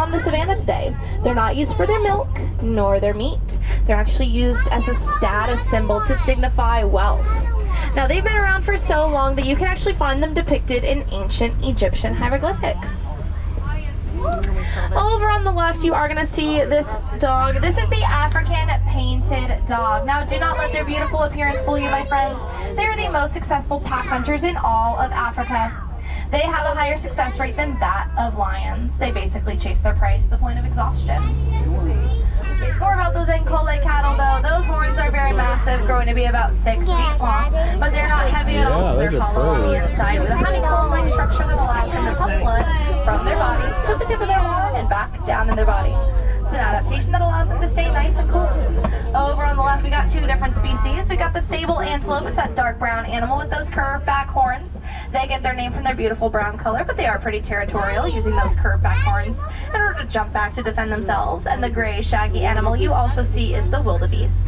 on the savannah today. They're not used for their milk nor their meat. They're actually used as a status symbol to signify wealth. Now, they've been around for so long that you can actually find them depicted in ancient Egyptian hieroglyphics. Over on the left, you are going to see this dog. This is the African painted dog. Now, do not let their beautiful appearance fool you, my friends. They are the most successful pack hunters in all of Africa. They have a higher success rate than that of lions. They basically chase their prey to the point of exhaustion. More about those Ankole cattle, though. Those horns are very massive, growing to be about 6 feet long, but they're not heavy at all. They're hollow on the inside with a honeycomb-like structure that allows them to pump blood from their bodies to the tip of their horn and back down in their body. It's an adaptation that allows them to stay nice and cool. Over on the left, we got two different species. We got the sable antelope. It's that dark brown animal with those curved back horns. They get their name from their beautiful brown color, but they are pretty territorial, using those curved back horns in order to jump back to defend themselves. And the gray, shaggy animal you also see is the wildebeest.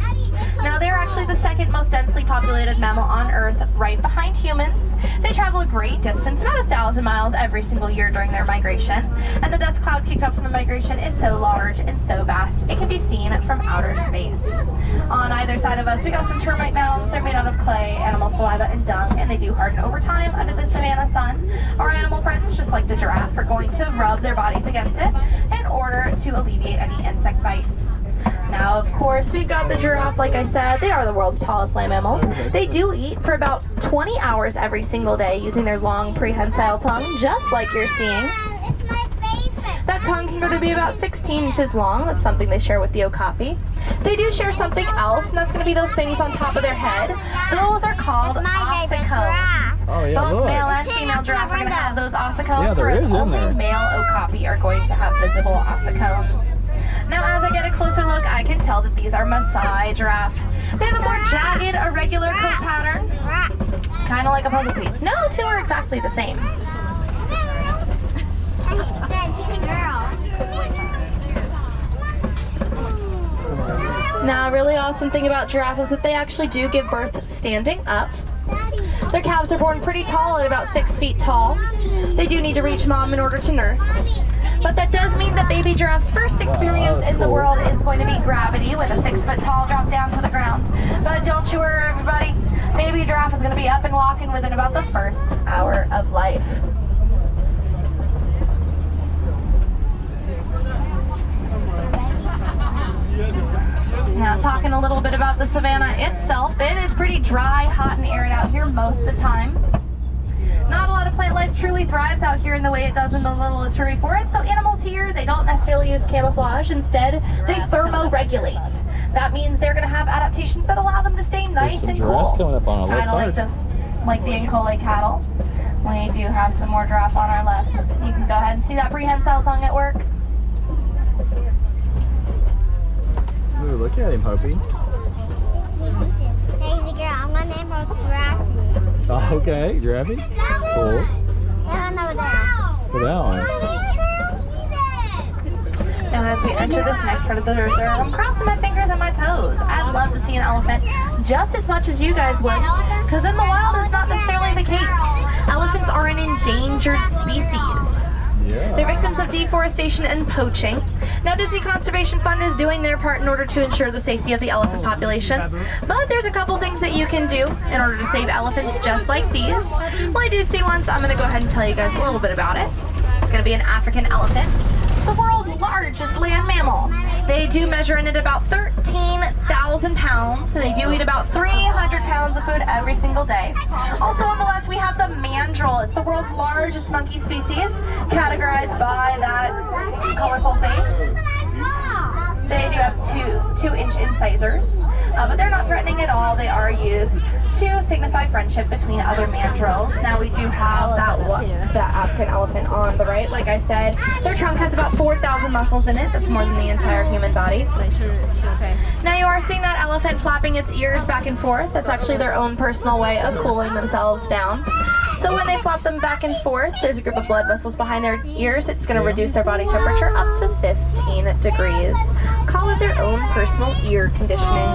Now, they're actually the second most densely populated mammal on Earth, right behind humans. They travel a great distance, about 1,000 miles every single year during their migration. And the dust cloud kicked up from the migration is so large and so vast, it can be seen from outer space. On either side of us, we got some termite mounds. They're made out of clay, animal saliva, and dung, and they do harden over time under the Savannah sun. Our animal friends, just like the giraffe, are going to rub their bodies against it in order to alleviate any insect bites. Now, of course, we've got the giraffe. Like I said, they are the world's tallest land mammals. They do eat for about 20 hours every single day using their long prehensile tongue, just like you're seeing. That tongue can grow to be about 16 inches long. That's something they share with the okapi. They do share something else, and that's going to be those things on top of their head. Those are called ossicles. Oh, yeah, Both look. male and female giraffe are going to have those ossicles, Yeah, there whereas is in only there. male okapi are going to have visible ossicones. Now, as I get a closer look, I can tell that these are Maasai giraffe. They have a more jagged, irregular coat pattern, kind of like a puzzle piece. No two are exactly the same. Now, a really awesome thing about giraffe is that they actually do give birth standing up. Their calves are born pretty tall, at about 6 feet tall. They do need to reach mom in order to nurse. But that does mean that baby giraffe's first experience in the world is going to be gravity with a 6-foot-tall drop down to the ground. But don't you worry, everybody. Baby giraffe is going to be up and walking within about the first hour of life. Now, talking a little bit about the savannah itself, it is pretty dry, hot, and arid out here most of the time. Not a lot of plant life truly thrives out here in the way it does in the little Ituri forest, so animals here, they don't necessarily use camouflage. Instead, they thermoregulate. That means they're going to have adaptations that allow them to stay nice and cool. Coming up on our left Kind of like side. just like the Ankole cattle. We do have some more giraffe on our left. You can go ahead and see that prehensile tongue at work. Ooh, look at him, Hopi. Crazy girl, I'm gonna name her Giraffe. Oh, okay, giraffe. Cool. There's one over there. Put that one. Now, as we enter this next part of the reserve, I'm crossing my fingers and my toes. I'd love to see an elephant just as much as you guys would, because in the wild, it's not necessarily the case. Elephants are an endangered species. Yeah. They're victims of deforestation and poaching. Now, Disney Conservation Fund is doing their part in order to ensure the safety of the elephant population, but there's a couple things that you can do in order to save elephants just like these. Well, I do see one, so I'm going to go ahead and tell you guys a little bit about it. It's going to be an African elephant, the world's largest land mammal. They do measure in at about 13,000 pounds. They do eat about 300 pounds of food every single day. Also on the left, we have the mandrill. It's the world's largest monkey species, categorized by that colorful face. They do have two-inch incisors, but they're not threatening at all. They are used to signify friendship between other mandrills. Now, we do have that African elephant on the right. Like I said, their trunk has about 4,000 muscles in it. That's more than the entire human body. Now, you are seeing that elephant flapping its ears back and forth. That's actually their own personal way of cooling themselves down. So when they flap them back and forth, there's a group of blood vessels behind their ears. It's going to reduce their body temperature up to 15 degrees. Call it their own personal ear conditioning.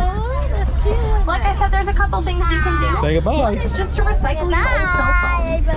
Like I said, there's a couple things you can do. Say goodbye. One is just to recycle your old cell phone.